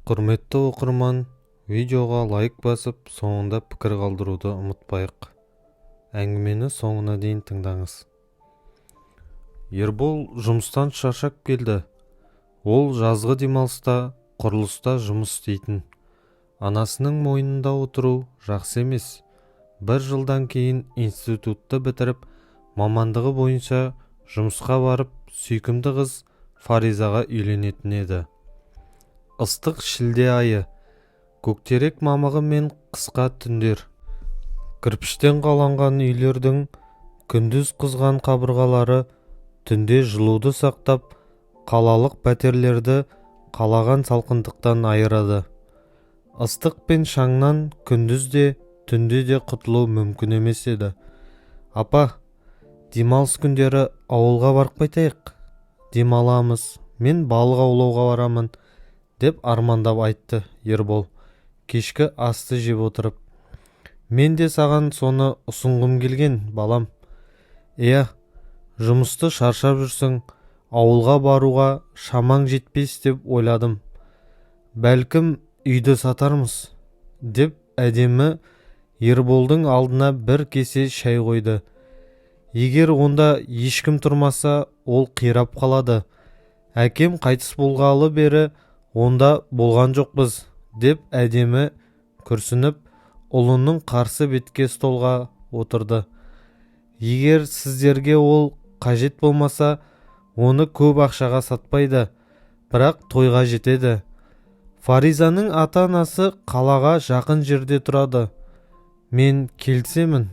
Құрметті оқырман, видеоға лайк басып, соңында пікір қалдыруды ұмытпайық. Әңгімені соңына дейін тыңдаңыз. Ербол жұмыстан шаршап келді. Ол жазғы демалыста, құрылыста жұмыс істейтін. Анасының мойнында отыру жақсы емес. Бір жылдан кейін институтты бітіріп, мамандығы бойынша жұмысқа барып, сүйкімді қыз Фаризаға үйленетін еді. Ыстық шілде айы, көктерек мамығы мен қысқа түндер. Кірпіштен қаланған үйлердің күндіз қызған қабырғалары түнде жылуды сақтап, қалалық пәтерлерді қалаған салқындықтан айырады. Ыстық пен шаңнан күндіз де, түнде де құтылу мүмкін емес еді. Апа, демалыс күндері ауылға барып қайтайық. Демаламыз, мен балық аулауға барамын, деп армандап айтты Ербол, кешкі асты жеп отырып. Мен де саған соны ұсынғым келген, балам. Жұмысты шаршап жүрсің, ауылға баруға шамаң жетпес деп ойладым. Бәлкім үйді сатармыз, деп әдемі Ерболдың алдына бір кесе шай қойды. Егер онда ешкім тұрмаса, ол қирап қалады. Әкем қайтыс болғалы бері онда болған жоқпыз, деп әдемі күрсініп, ұлының қарсы бетке столға отырды. Егер сіздерге ол қажет болмаса, оны көп ақшаға сатпайды, бірақ тойға жетеді. Фаризаның ата-анасы қалаға жақын жерде тұрады. Мен келісемін,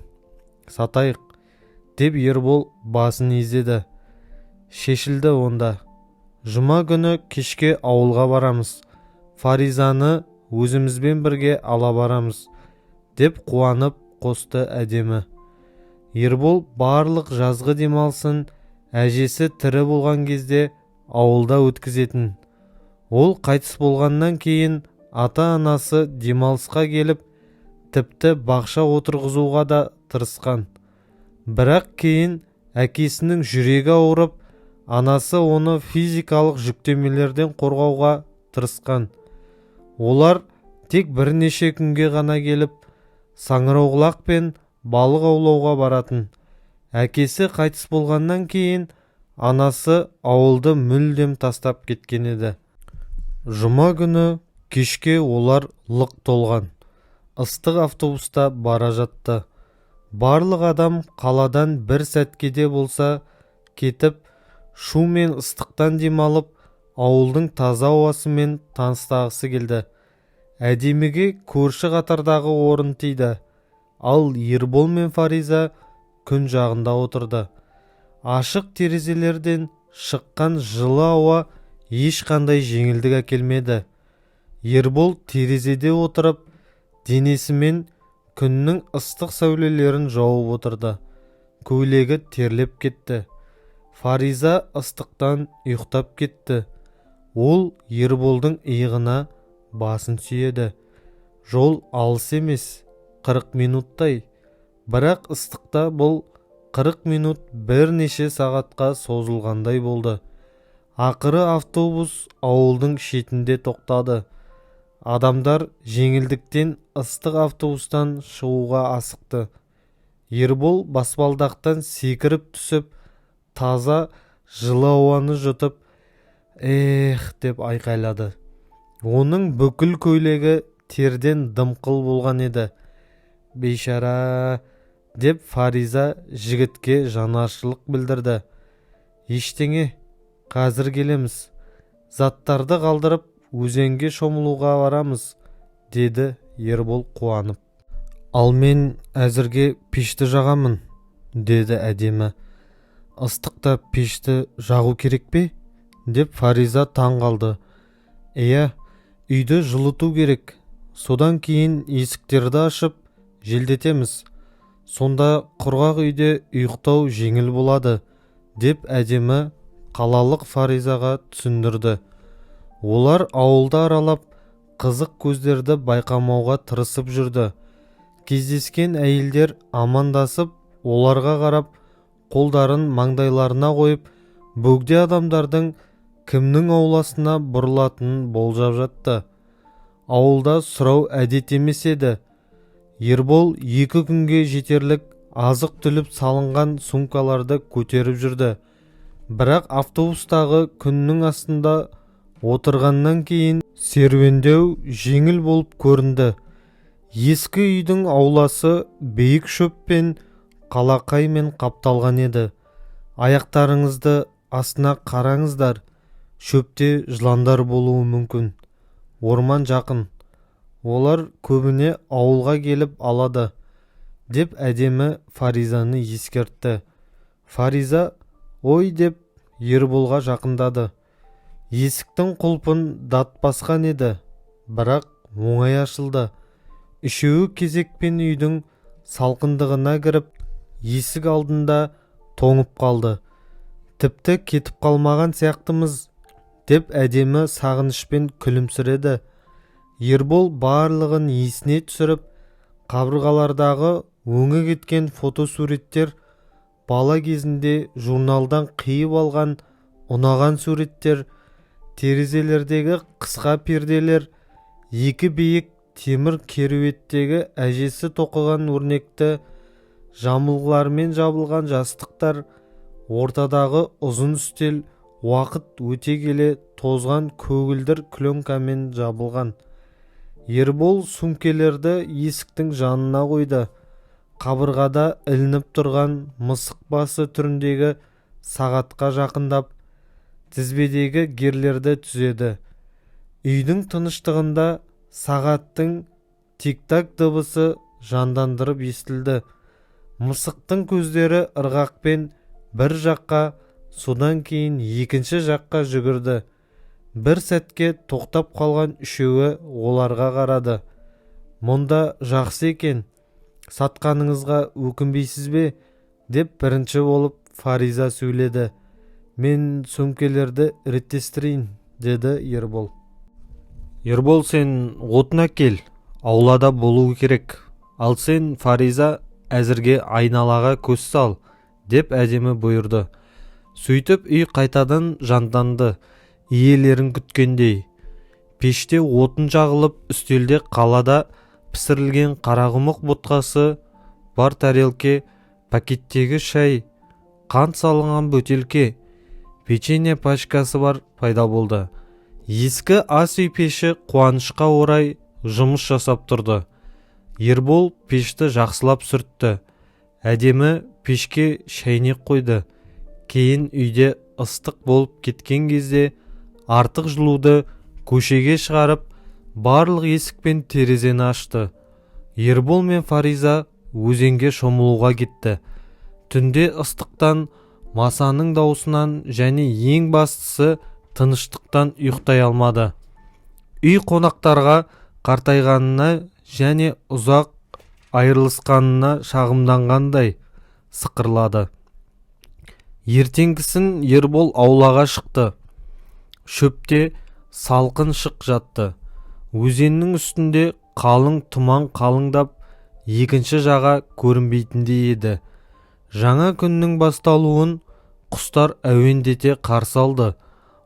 сатайық, деп Ербол басын изеді. Шешілді онда. Жұма күні кешке ауылға барамыз. Фаризаны өзімізбен бірге ала барамыз, деп қуанып қосты әдемі. Ербол барлық жазғы демалысын әжесі тірі болған кезде ауылда өткізетін. Ол қайтыс болғаннан кейін ата-анасы демалысқа келіп, тіпті бақша отырғызуға да тырысқан. Бірақ кейін әкесінің жүрегі ауырып, анасы оны физикалық жүктемелерден қорғауға тырысқан. Олар тек бірнеше күнге ғана келіп, саңырауқұлақ пен балық аулауға баратын. Әкесі қайтыс болғаннан кейін анасы ауылды мүлдем тастап кеткен еді. Жұма күні кешке олар лық толған. Ыстық автобуста бара жатты. Барлық адам қаладан бір сәтке де болса кетіп, шу мен ыстықтан демалып, ауылдың таза ауасымен таныстағысы келді. Әдеміге көрші қатардағы орын тиді. Ал Ербол мен Фариза күн жағында отырды. Ашық терезелерден шыққан жылы ауа ешқандай жеңілдік әкелмеді. Ербол терезеде отырып, денесімен күннің ыстық сәулелерін жауып отырды. Көйлегі терлеп кетті. Фариза ыстықтан ұйықтап кетті. Ол Ерболдың иығына басын сүйеді. Жол алыс емес, 40 минуттай. Бірақ ыстықта бұл 40 минут бірнеше сағатқа созылғандай болды. Ақыры автобус ауылдың шетінде тоқтады. Адамдар жеңілдіктен ыстық автобустан шығуға асықты. Ербол баспалдақтан секіріп түсіп, таза жылы ауаны жұтып, деп айқайлады. Оның бүкіл көйлегі терден дымқыл болған еді. Бейшара, деп Фариза жігітке жанашырлық білдірді. Ештеңе, қазір келеміз. Заттарды қалдырып, өзенге шомылуға барамыз, деді Ербол қуанып. Ал мен әзірге пешті жағамын, деді әдемі. Ыстықта пешті жағу керек пе? Деп Фариза таң қалды. Үйді жылыту керек. Содан кейін есіктерді ашып, желдетеміз. Сонда құрғақ үйде ұйықтау жеңіл болады, деп әдемі қалалық Фаризаға түсіндірді. Олар ауылда аралап, қызық көздерді байқамауға тырысып жүрді. Кездескен әйелдер амандасып, оларға қарап, қолдарын маңдайларына қойып, бөгде адамдардың кімнің ауласына бұрылатынын болжап жатты. ауылда сұрау әдет емес еді. Ербол 2 күнге жетерлік азық-түлік салынған сумкаларды көтеріп жүрді. Бірақ автобустағы күннің астында отырғаннан кейін серуендеу жеңіл болып көрінді. Ескі үйдің ауласы биік шөппен қалақаймен қапталған еді. Аяқтарыңызды астына қараңыздар, шөпте жыландар болуы мүмкін. Орман жақын, олар көбіне ауылға келіп алады, деп әдемі Фаризаны ескертті. Фариза ой деп Ерболға жақындады. Есіктің құлпын дат басқан еді, бірақ оңай ашылды. Үшеуі кезекпен үйдің салқындығына кіріп, есік алдында тоңып қалды. Тіпті кетіп қалмаған сияқтымыз, деп әдемі сағынышпен күлімсіреді. Ербол барлығын есіне түсіріп, қабырғалардағы өңі кеткен фотосуреттер, бала кезінде журналдан қиып алған ұнаған суреттер, терезелердегі қысқа перделер, екі биік темір кереуеттегі әжесі тоқыған өрнекті жамылғылармен жабылған жастықтар, ортадағы ұзын үстел уақыт өте келе тозған көгілдір пленкамен жабылған. Ербол сумкелерді есіктің жанына қойды. Қабырғада ілініп тұрған мысық басы түріндегі сағатқа жақындап, тізбедегі герлерді түзеді. Үйдің тыныштығында сағаттың тик-так дыбысы жандандырып естілді. Мысықтың көздері ырғақпен бір жаққа, содан кейін екінші жаққа жүгірді. Бір сәтке тоқтап қалған үшеуі оларға қарады. Мұнда жақсы екен, сатқаныңызға өкінбейсіз бе? Деп бірінші болып Фариза сөйледі. Мен сөмкелерді реттестірейін, деді Ербол. Ербол, сен отын әкел, аулада болуы керек. Ал сен, Фариза, әзірге айналаға көз сал, деп әдемі бұйырды. Сөйтіп үй қайтадан жанданды, иелерін күткендей. Пеште отын жағылып, үстелде қалада пісірілген қарақұмық ботқасы, бар тәрелке, пакеттегі шай, қант салынған бөтелке, печенье пачкасы бар пайда болды. Ескі ас үй пеші қуанышқа орай жұмыс жасап тұрды. Ербол пешті жақсылап сүртті. Әдемі пешке шайнек қойды. Кейін үйде ыстық болып кеткен кезде артық жылуды көшеге шығарып, барлық есік пен терезені ашты. Ербол мен Фариза өзенге шомылуға кетті. Түнде ыстықтан, масаның даусынан және ең бастысы тыныштықтан ұйықтай алмады. Үй қонақтарға қартайғанына және ұзақ айырылысқанына шағымданғандай сықырлады. Ертеңгісін Ербол аулаға шықты. Шөпте салқын шық жатты. Өзеннің үстінде қалың тұман қалыңдап, екінші жаға көрінбейтіндей еді. Жаңа күннің басталуын құстар әуендете қарсы алды.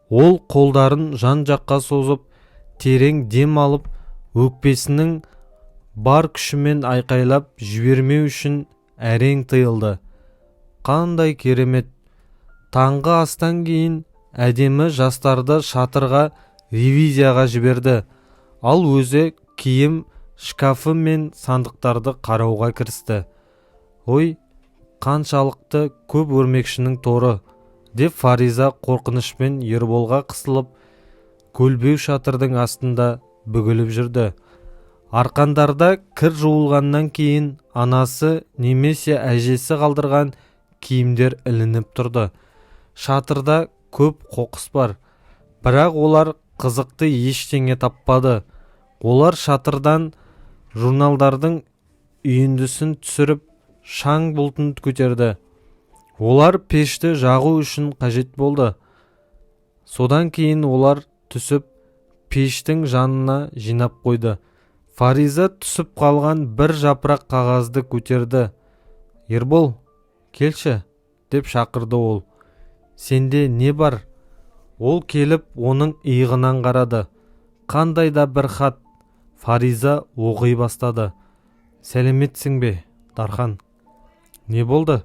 Ол қолдарын жан-жаққа созып, терең дем алып, өкпесінің бар күшімен айқайлап жібермеу үшін әрең тыйылды. Қандай керемет! Таңғы астан кейін әдемі жастарды шатырға ревизияға жіберді. Ал өзі киім шкафы мен сандықтарды қарауға кірісті. Ой, қаншалықты көп өрмекшінің торы, деп Фариза қорқынышпен Ерболға қысылып, көлбеу шатырдың астында бүгіліп жүрді. Арқандарда кір жуылғаннан кейін анасы немесе әжесі қалдырған киімдер ілініп тұрды. Шатырда көп қоқыс бар, бірақ олар қызықты ештеңе таппады. Олар шатырдан журналдардың үйіндісін түсіріп, шаң бұлтын көтерді. Олар пешті жағу үшін қажет болды. Содан кейін олар түсіп, пештің жанына жинап қойды. Фариза түсіп қалған бір жапырақ қағазды көтерді. Ербол, келші, деп шақырды ол. Сенде не бар? Ол келіп, оның иығынан қарады. Қандай да бір хат. Фариза оқи бастады. Сәлеметсің бе, Дархан? Не болды?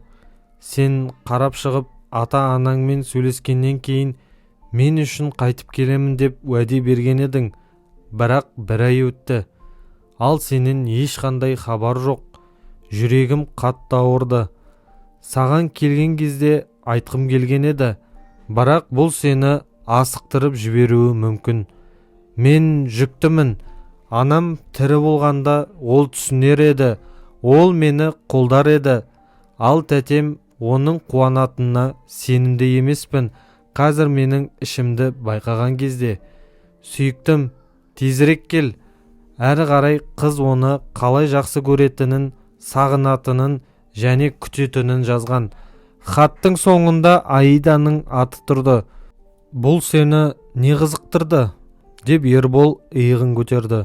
Сен қарап шығып, ата-анаңмен сөйлескеннен кейін мен үшін қайтып келемін деп уәде берген едің. Бірақ бір ай өтті. Ал сенен ешқандай хабар жоқ. Жүрегім қатты ауырды. Саған келген кезде айтқым келген еді. Бірақ бұл сені асықтырып жіберуі мүмкін. Мен жүктімін. Анам тірі болғанда ол түсінер еді. Ол мені қолдар еді. Ал тәтем оның қуанатынына сенімді емеспін. Қазір менің ішімді байқаған кезде. Сүйіктім, тезірек кел. Әрі қарай қыз оны қалай жақсы көретінін, сағынатынын және күтетінін жазған. Хаттың соңында Аиданың аты тұрды. Бұл сені не қызықтырды? Деп Ербол иығын көтерді.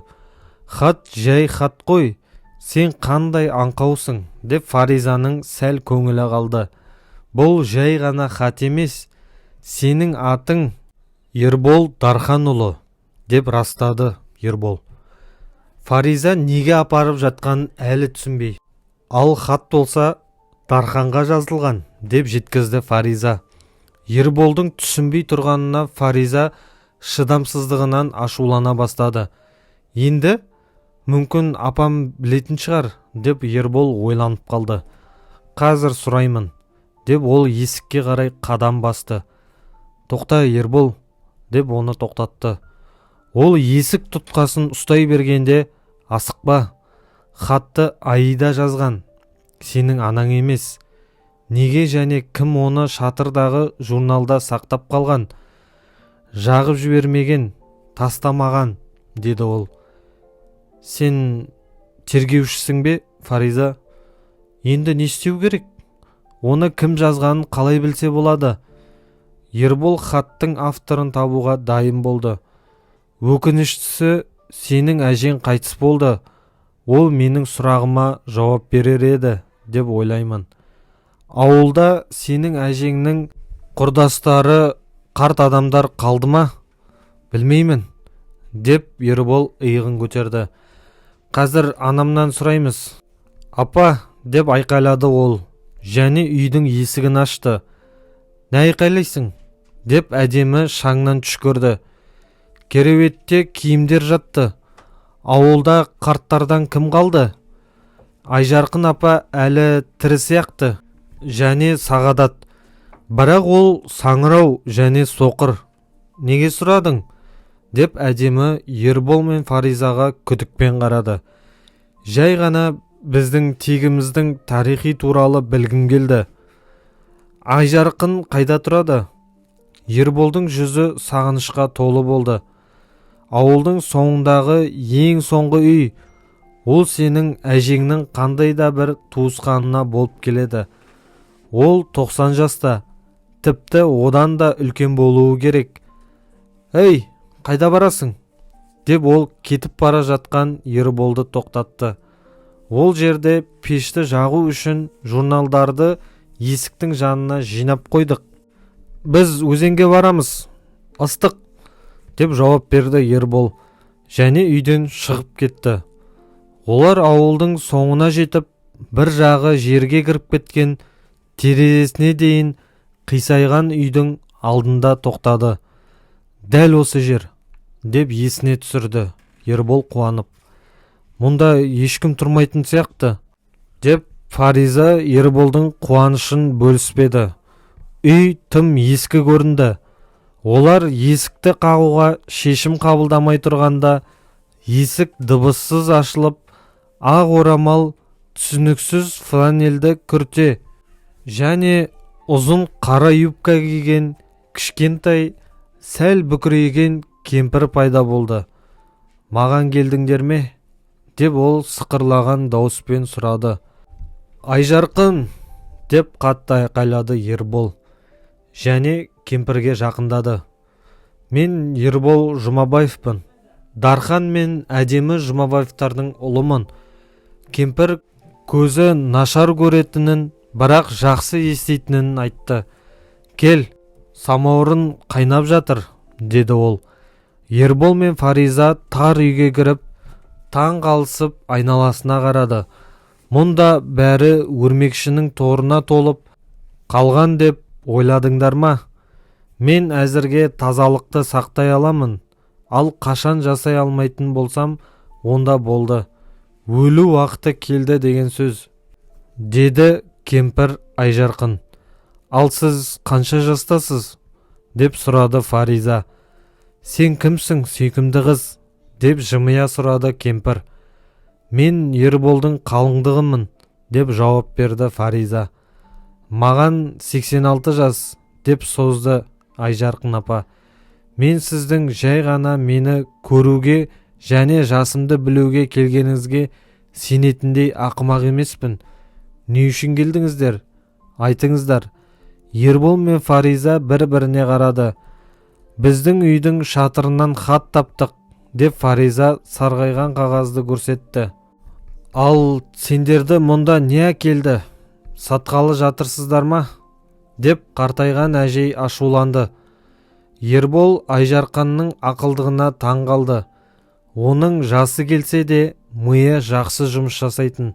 Хат жай хат қой. Сен қандай аңқаусың? Деп Фаризаның сәл көңілі қалды. Бұл жай ғана хат емес. Сенің атың Ербол Дарханұлы, деп растады Ербол. Фариза неге апарып жатқанын әлі түсінбей. Ал хат болса Дарханға жазылған, деп жеткізді Фариза. Ерболдың түсінбей тұрғанына Фариза шыдамсыздығынан ашулана бастады. Енді мүмкін апам білетін шығар, деп Ербол ойланып қалды. Қазір сұраймын, деп ол есікке қарай қадам басты. Тоқта, Ербол, деп оны тоқтатты. Ол есік тұтқасын ұстай бергенде, асықпа, хатты Аида жазған, сенің анаң емес. Неге және кім оны шатырдағы журналда сақтап қалған? Жағып жібермеген, тастамаған, деді ол. Сен тергеушісің бе, Фариза? Енді не істеу керек? Оны кім жазғанын қалай білсе болады? Ербол хаттың авторын табуға дайын болды. Өкініштісі, сенің әжең қайтыс болды. Ол менің сұрағыма жауап берер еді, деп ойлаймын. Ауылда сенің әжеңнің құрдастары, қарт адамдар қалды ма? Білмеймін, деп Ербол иығын көтерді. Қазір анамнан сұраймыз. Апа, деп айқайлады ол, және үйдің есігін ашты. Не айқайлайсың? Деп әдемі шаңнан түшкірді. Кереуетте киімдер жатты. Ауылда қарттардан кім қалды? Айжарқын апа әлі тірі сияқты, және Сағадат. Бірақ ол саңырау және соқыр. Неге сұрадың? Деп әдемі Ербол мен Фаризаға күдікпен қарады. Жай ғана біздің тегіміздің тарихи туралы білгім келді. Айжарқын қайда тұрады? Ерболдың жүзі сағынышқа толы болды. Ауылдың соңындағы ең соңғы үй. Ол сенің әжеңнің қандай да бір туысқанына болып келеді. Ол 90 жаста, тіпті одан да үлкен болуы керек. Ей, қайда барасың? Деп ол кетіп бара жатқан Ерболды тоқтатты. Ол жерде пешті жағу үшін журналдарды есіктің жанына жинап қойдық. Біз өзенге барамыз, ыстық, деп жауап берді Ербол, және үйден шығып кетті. Олар ауылдың соңына жетіп, бір жағы жерге кіріп кеткен, терезесіне дейін қисайған үйдің алдында тоқтады. Дәл осы жер, деп есіне түсірді Ербол қуанып. Мұнда ешкім тұрмайтын сияқты, деп Фариза Ерболдың қуанышын бөліспеді. Үй тым ескі көрінді. Олар есікті қағуға шешім қабылдамай тұрғанда, есік дыбыссыз ашылып, ақ орамал, түсініксіз фланельді күрте және ұзын қара юбка киген кішкентай, сәл бүкірейген кемпір пайда болды. Маған келдіңдер ме? Деп ол сықырлаған дауыспен сұрады. Айжарқын, деп қатты айқайлады Ербол, және кемпірге жақындады. Мен Ербол Жұмабаевпын. Дархан мен әдемі Жұмабаевтардың ұлымын. Кемпір көзі нашар көретінін, бірақ жақсы еститінін айтты. Кел, самауырын қайнап жатыр, деді ол. Ербол мен Фариза тар үйге кіріп, таң қалысып айналасына қарады. Мұнда бәрі өрмекшінің торына толып қалған деп ойладыңдар ма? Мен әзірге тазалықты сақтай аламын, ал қашан жасай алмайтын болсам, онда болды. Өлу уақыты келді деген сөз, деді кемпір Айжарқын. Ал сіз қанша жастасыз? Деп сұрады Фариза. Сен кімсің, сүйкімді қыз? Деп жымия сұрады кемпір. Мен Ерболдың қалыңдығымын, деп жауап берді Фариза. Маған 86 жас, деп созды Айжарқын апа. Мен сіздің жай ғана мені көруге және жасымды білуге келгеніңізге сенетіндей ақымақ емеспін. Не үшін келдіңіздер? Айтыңыздар. Ербол мен Фариза бір-біріне қарады. Біздің үйдің шатырынан хат таптық, деп Фариза сарғайған қағазды көрсетті. Ал сендерді мұнда не әкелді? Сатқалы жатырсыздар ма? Деп қартайған әжей ашуланды. Ербол Айжарқанның ақылдығына таң қалды. Оның жасы келсе де миы жақсы жұмыс жасайтын.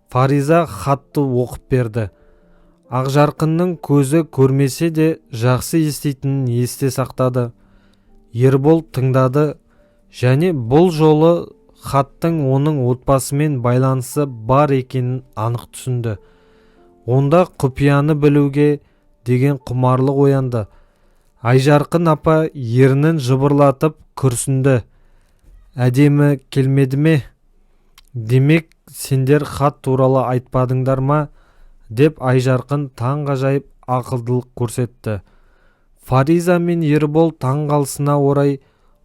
Фариза хатты оқып берді. Ақжарқынның көзі көрмесе де жақсы еститінін есте сақтады. Ербол тыңдады және бұл жолы хаттың оның отбасымен байланысы бар екенін анық түсінді. Онда құпияны білуге деген құмарлық оянды. Айжарқын апа ернін жыбырлатып күрсінді. Әдемі келмеді ме? Демек, сендер хат туралы айтпадыңдар ма? Деп Айжарқын таңғажайып ақылдылық көрсетті. Фариза мен Ербол таңғалысына орай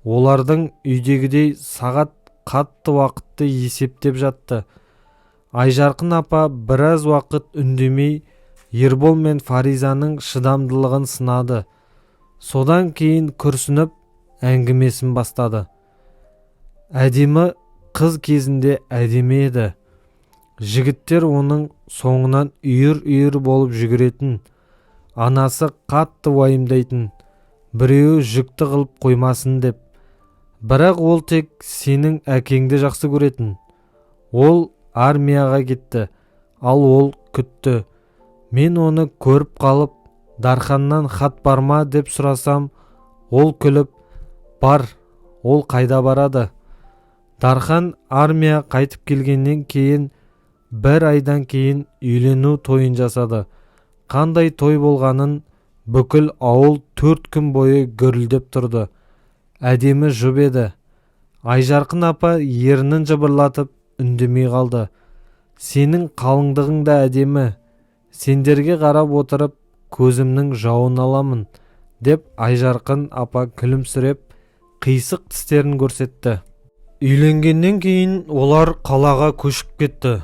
олардың үйдегідей сағат қатты уақытты есептеп жатты. Айжарқын апа біраз уақыт үндемей Ербол мен Фаризаның шыдамдылығын сынады. Содан кейін күрсініп әңгімесін бастады. Әдемі қыз кезінде әдемі еді. Жігіттер оның соңынан үйір-үйір болып жүгіретін. Анасы қатты уайымдайтын. Біреуі жүкті қылып қоймасын деп. Бірақ ол тек сенің әкеңді жақсы көретін. Ол армияға кетті, ал ол күтті. Мен оны көріп қалып, Дарханнан хат бар ма деп сұрасам, ол күліп, бар, ол қайда барады? Дархан армия қайтып келгеннен кейін, бір айдан кейін үйлену тойын жасады. Қандай той болғанын бүкіл ауыл 4 күн бойы гүрілдеп тұрды. Әдемі жұп еді. Айжарқын апа ернін жыбырлатып үндемей қалды. Сенің қалыңдығың да әдемі. Сендерге қарап отырып көзімнің жауын аламын, деп Айжарқын апа күлімсіреп қисық тістерін көрсетті. Үйленгеннен кейін олар қалаға көшіп кетті.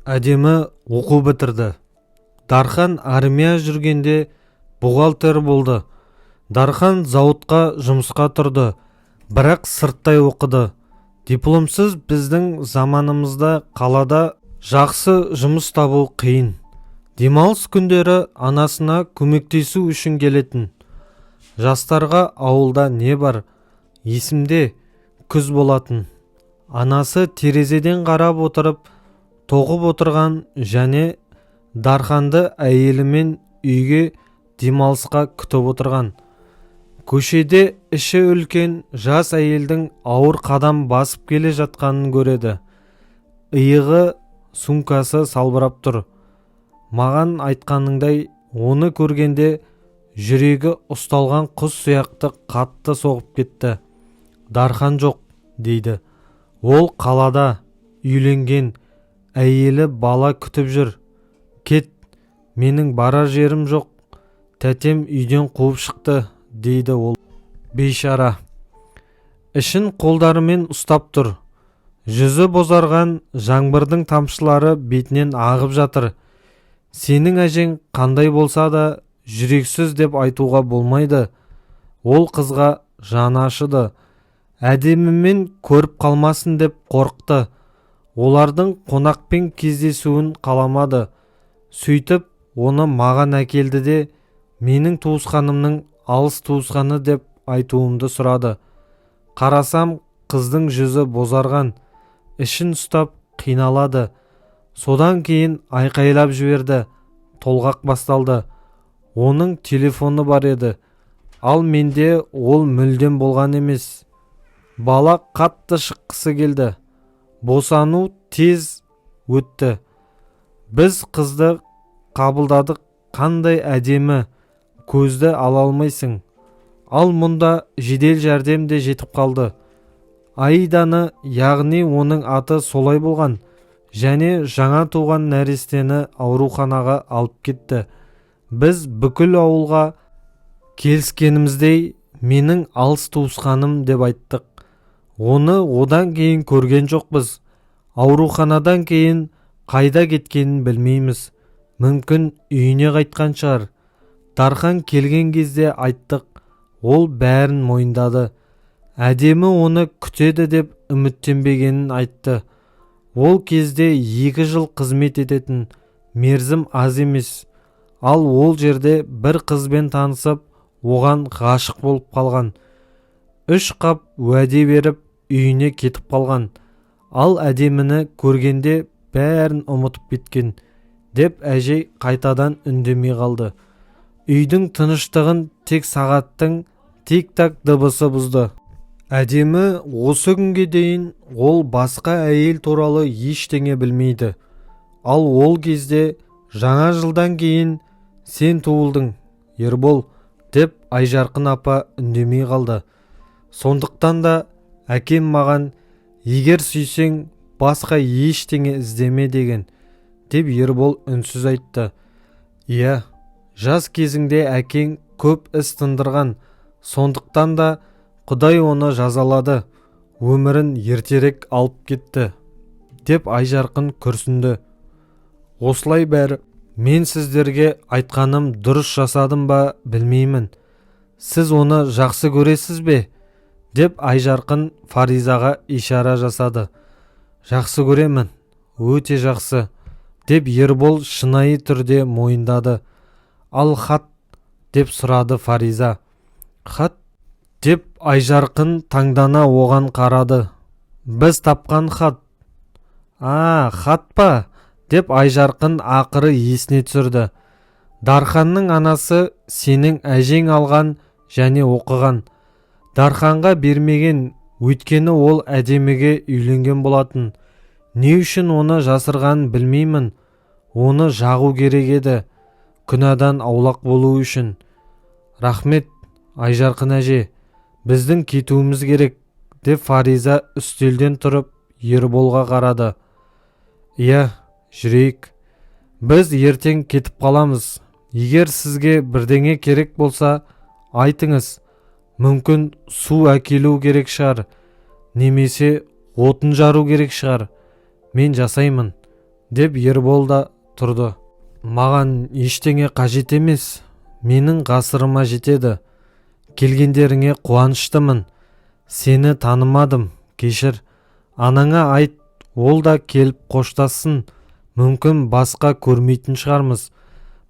Әдемі оқу бітірді. Дархан армия жүргенде бухгалтер болды. Дархан зауытқа жұмысқа тұрды, бірақ сырттай оқыды. Дипломсыз біздің заманымызда қалада жақсы жұмыс табу қиын. Демалыс күндері анасына көмектесу үшін келетін. Жастарға ауылда не бар? Есімде күз болатын. Анасы терезеден қарап отырып, тоқып отырған және Дарханды әйелімен үйге демалысқа күтіп отырған. Көшеде іші үлкен жас әйелдің ауыр қадам басып келе жатқанын көреді. Иығы, сумкасы салбырап тұр. Маған айтқаныңдай, оны көргенде жүрегі ұсталған құс сияқты қатты соғып кетті. Дархан жоқ, дейді. Ол қалада, үйленген, әйелі бала күтіп жүр. Кет, менің барар жерім жоқ. Тәтем үйден қуып шықты, дейді ол. Бейшара. Ішін қолдарымен ұстап тұр. Жүзі бозарған, жаңбырдың тамшылары бетінен ағып жатыр. Сенің әжең қандай болса да жүрексіз деп айтуға болмайды. Ол қызға жаны ашыды. Әдемімен көріп қалмасын деп қорықты. Олардың қонақпен кездесуін қаламады. Сөйтіп, оны маған әкелді де, менің туысқанымның алыс туысқаны деп айтуымды сұрады. Қарасам, қыздың жүзі бозарған. ішін ұстап қиналады. Содан кейін айқайлап жіберді. Толғақ басталды. Оның телефоны бар еді, ал менде ол мүлдем болған емес. Бала қатты шыққысы келді. Босану тез өтті. Біз қызды қабылдадық. Қандай әдемі, көзді ала алмайсың. Ал мұнда жедел жәрдем де жетіп қалды. Аиданы, яғни оның аты солай болған, және жаңа туған нәрестені ауруханаға алып кетті. Біз бүкіл ауылға келіскеніміздей менің алыс туысқаным деп айттық. Оны одан кейін көрген жоқпыз. Ауруханадан кейін қайда кеткенін білмейміз. Мүмкін үйіне қайтқан шығар. Дархан келген кезде айттық. Ол бәрін мойындады. Әдемі оны күтеді деп үміттенбегенін айтты. Ол кезде 2 жыл қызмет ететін, мерзім аз емес. Ал ол жерде бір қызбен танысып, оған ғашық болып қалған. 3 қап уәде беріп, үйіне кетіп қалған. Ал әдеміні көргенде бәрін ұмытып кеткен, деп әжей қайтадан үндемей қалды. Үйдің тыныштығын тек сағаттың тик-так дыбысы бұзды. Әдемі осы күнге дейін ол басқа әйел туралы ештеңе білмейді. Ал ол кезде жаңа жылдан кейін сен туылдың, Ербол, деп Айжарқын апа үндемей қалды. Сондықтан да әкем маған, егер сүйсең басқа ештеңе іздеме деген, деп Ербол үнсіз айтты. Иә, жас кезіңде әкең көп іс тындырған, сондықтан да Құдай оны жазалады, өмірін ертерек алып кетті, деп Айжарқын күрсінді. Осылай бәрі, мен сіздерге айтқаным дұрыс жасадым ба білмеймін. Сіз оны жақсы көресіз бе? Деп Айжарқын Фаризаға ишара жасады. Жақсы көремін, өте жақсы, деп Ербол шынайы түрде мойындады. Ал хат, деп сұрады Фариза. Хат, деп Айжарқын таңдана оған қарады. Біз тапқан хат. Хат па? Деп Айжарқын ақыры есіне түсірді. Дарханның анасы сенің әжең алған және оқыған. Дарханға бермеген, өйткені ол әдеміге үйленген болатын. Не үшін оны жасырғанын білмеймін. Оны жағу керек еді, күнәдан аулақ болу үшін. Рахмет, Айжарқын әже. Біздің кетуіміз керек, деп Фариза үстелден тұрып Ерболға қарады. Иә, жүрейік. Біз ертең кетіп қаламыз. Егер сізге бірдеңе керек болса, айтыңыз. Мүмкін су әкелу керек шығар, немесе отын жару керек шығар. Мен жасаймын, деп Ербол да тұрды. Маған ештеңе қажет емес. Менің ғасырыма жетеді. Келгендеріңе қуаныштымын. Сені танымадым, кешір. Анаңа айт, ол да келіп қоштассын. Мүмкін басқа көрмейтін шығармыз.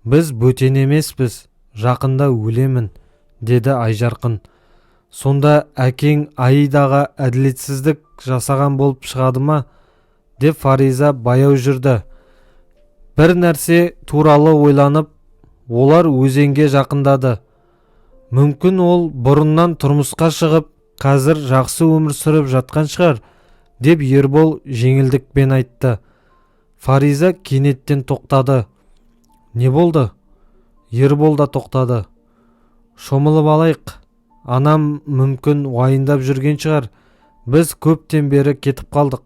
Біз бөтен емеспіз, жақында өлемін, деді Айжарқын. Сонда әкең Аидаға әділетсіздік жасаған болып шығады ма? Деп Фариза баяу жүрді. Бір нәрсе туралы ойланып, олар өзенге жақындады. Мүмкін ол бұрыннан тұрмысқа шығып, қазір жақсы өмір сүріп жатқан шығар, деп Ербол жеңілдікпен айтты. Фариза кенеттен тоқтады. Не болды? Ербол да тоқтады. Шомылып алайық. Анам мүмкін уайындап жүрген шығар. Біз көптен бері кетіп қалдық.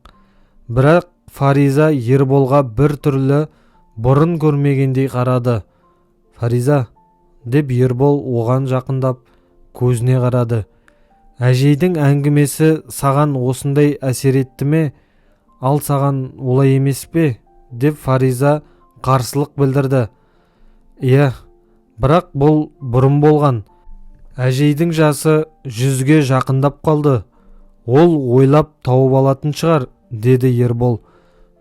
Бірақ Фариза Ерболға бір түрлі бұрын көрмегендей қарады. Фариза, деп Ербол оған жақындап көзіне қарады. Әжейдің әңгімесі саған осындай әсер етті ме? Ал саған олай емес пе? Деп Фариза қарсылық білдірді. Иә, бірақ бұл бұрын болған. Әжейдің жасы 100-ге жақындап қалды. Ол ойлап тауып алатын шығар, деді Ербол.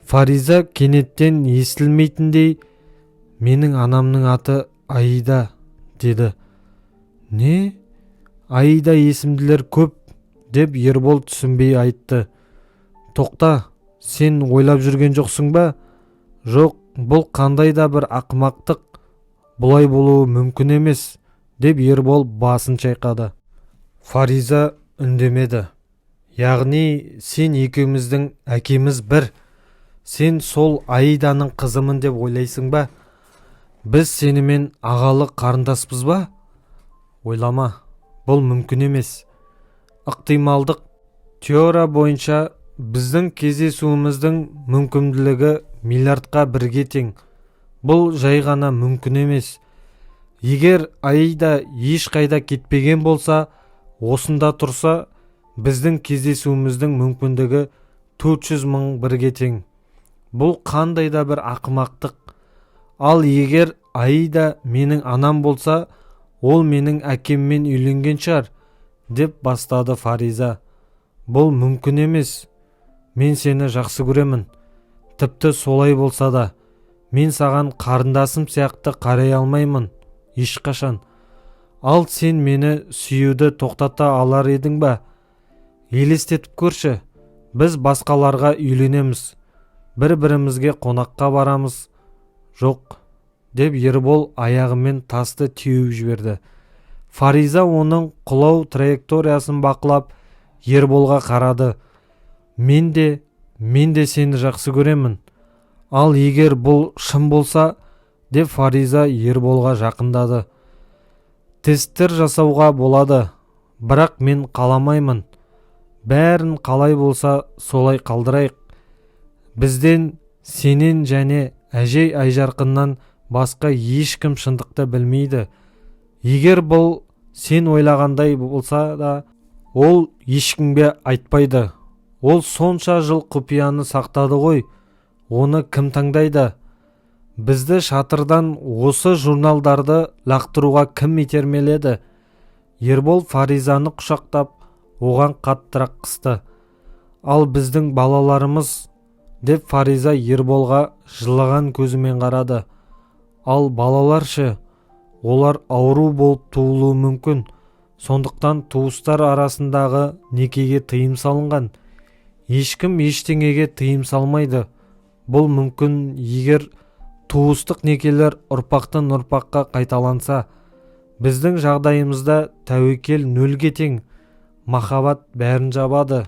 Фариза кенеттен естілмейтіндей, менің анамның аты Аида, деді. Не? Аида есімділер көп, деп Ербол түсінбей айтты. Тоқта, сен ойлап жүрген жоқсың ба? Жоқ, бұл қандай да бір ақымақтық, бұлай болуы мүмкін емес, деп Ербол басын шайқады. Фариза үндемеді. Яғни сен екеуміздің әкеміз бір, сен сол Аиданың қызымын деп ойлайсың ба? Біз сенімен ағалы қарындаспыз ба? Ойлама, бұл мүмкін емес. Ықтималдық теория бойынша біздің кездесуіміздің мүмкінділігі миллиардқа бірге тең. Бұл жай ғана мүмкін емес. Егер Аида ешқайда кетпеген болса, осында тұрса, біздің кездесуіміздің мүмкіндігі 400 мың бірге тең. Бұл қандай да бір ақымақтық. Ал егер Аида менің анам болса, ол менің әкеммен үйленген шығар, деп бастады Фариза. Бұл мүмкін емес. Мен сені жақсы көремін. Тіпті солай болса да, мен саған қарындасым сияқты қарай алмаймын, ешқашан. Ал сен мені сүюді тоқтата алар едің ба? Елестетіп көрші, біз басқаларға үйленеміз, бір-бірімізге қонаққа барамыз. Жоқ, деп Ербол аяғымен тасты теуіп жіберді. Фариза оның құлау траекториясын бақылап Ерболға қарады. Мен де сені жақсы көремін. Ал егер бұл шын болса, деп Фариза Ерболға жақындады. Тесттер жасауға болады, бірақ мен қаламаймын. Бәрін қалай болса солай қалдырайық. Бізден, сенен және әжей Айжарқыннан басқа ешкім шындықты білмейді. Егер бұл сен ойлағандай болса да, ол ешкімге айтпайды. Ол сонша жыл құпияны сақтады ғой, оны кім таңдайды? Бізді шатырдан осы журналдарды лақтыруға кім итермеледі? Ербол Фаризаны құшақтап, оған қаттырақ қысты. Ал біздің балаларымыз, деп Фариза Ерболға жылаған көзімен қарады. Ал балалар ше, олар ауру болып туылуы мүмкін. Сондықтан туыстар арасындағы некеге тыйым салынған. Ешкім ештеңеге тыйым салмайды. Бұл мүмкін егер туыстық некелер ұрпақтан ұрпаққа қайталанса. Біздің жағдайымызда тәуекел нөлге тең. Махаббат бәрін жабады,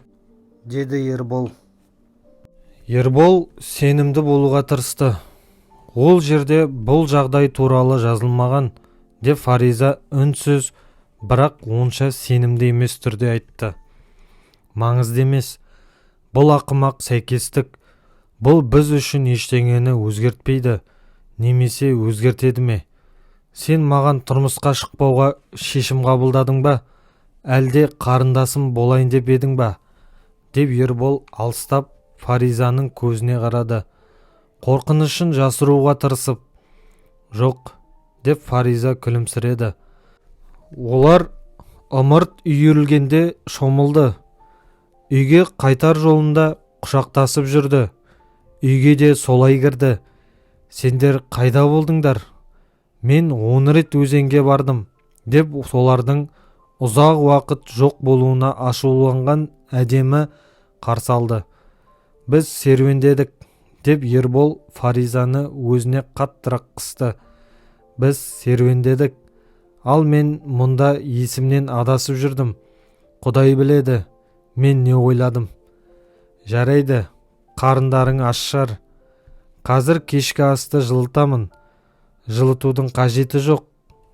деді Ербол. Ербол сенімді болуға тырысты. Ол жерде бұл жағдай туралы жазылмаған, деп Фариза үнсіз, бірақ онша сенімді емес түрде айтты. Маңызды емес. Бұл ақымақ сәйкестік. Бұл біз үшін ештеңені өзгертпейді, немесе өзгертеді ме? Сен маған тұрмысқа шықпауға шешім қабылдадың ба? Әлде қарындасым болайын деп едің ба? Деп Ербол алыстап Фаризаның көзіне қарады. Қорқынышын жасыруға тырысып. Жоқ, деп Фариза күлімсіреді. Олар ымырт үйірілгенде шомылды. Үйге қайтар жолында құшақтасып жүрді. Үйге де солай кірді. Сендер қайда болдыңдар? Мен 10 рет өзенге бардым, деп солардың ұзақ уақыт жоқ болуына ашуланған әдемі қарсы алды. Біз серуендедік, деп Ербол Фаризаны өзіне қаттырақ қысты. Біз серуендедік. Ал мен мұнда есімнен адасып жүрдім. Құдай біледі, мен не ойладым. Жарайды, қарындарың ашшар. Қазір кешкі асты жылытамын. Жылытудың қажеті жоқ,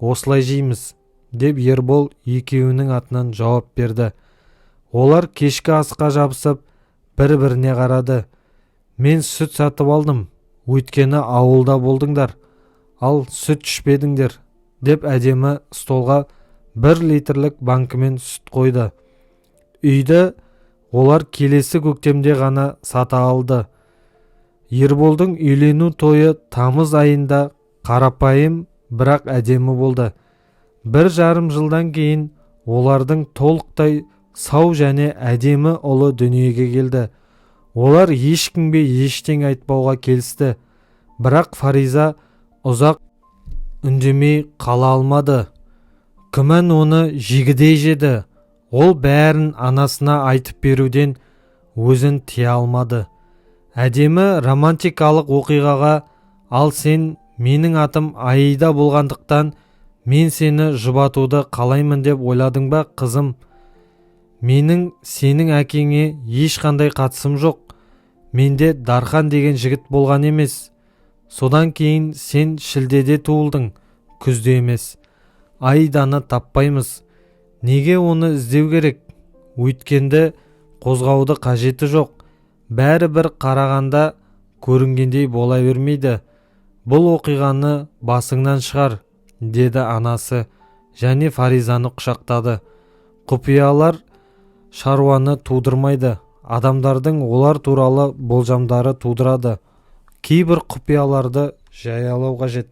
осылай жейміз, деп Ербол екеуінің атынан жауап берді. Олар кешкі асқа жабысып, бір-біріне қарады. Мен сүт сатып алдым, өйткені ауылда болдыңдар, ал сүт ішпедіңдер, деп әдемі столға 1 литрлік банкімен сүт қойды. Үйді олар келесі көктемде ғана сата алды. Ерболдың үйлену тойы тамыз айында қарапайым, бірақ әдемі болды. 1,5 жылдан кейін олардың толықтай сау және әдемі ұлы дүниеге келді. Олар ешкімге ештеңе айтпауға келісті. Бірақ Фариза ұзақ үндемей қала алмады. Күмән оны жегідей жеді. Ол бәрін анасына айтып беруден өзін тия алмады. әдемі романтикалық оқиғаға, ал сен менің атым Аида болғандықтан мен сені жұбатуды қалаймын деп ойладың ба, қызым? Менің сенің әкеңе ешқандай қатысым жоқ. Менде Дархан деген жігіт болған емес. Содан кейін сен шілдеде туылдың, күзде емес. Аиданы таппаймыз. Неге оны іздеу керек? Өйткенді қозғауды қажеті жоқ. Бәрі бір қарағанда көрінгендей бола бермейді. Бұл оқиғаны басыңнан шығар, деді анасы және Фаризаны құшақтады. Құпиялар шаруаны тудырмайды. Адамдардың олар туралы болжамдары тудырады. Кейбір құпияларды жариялау қажет.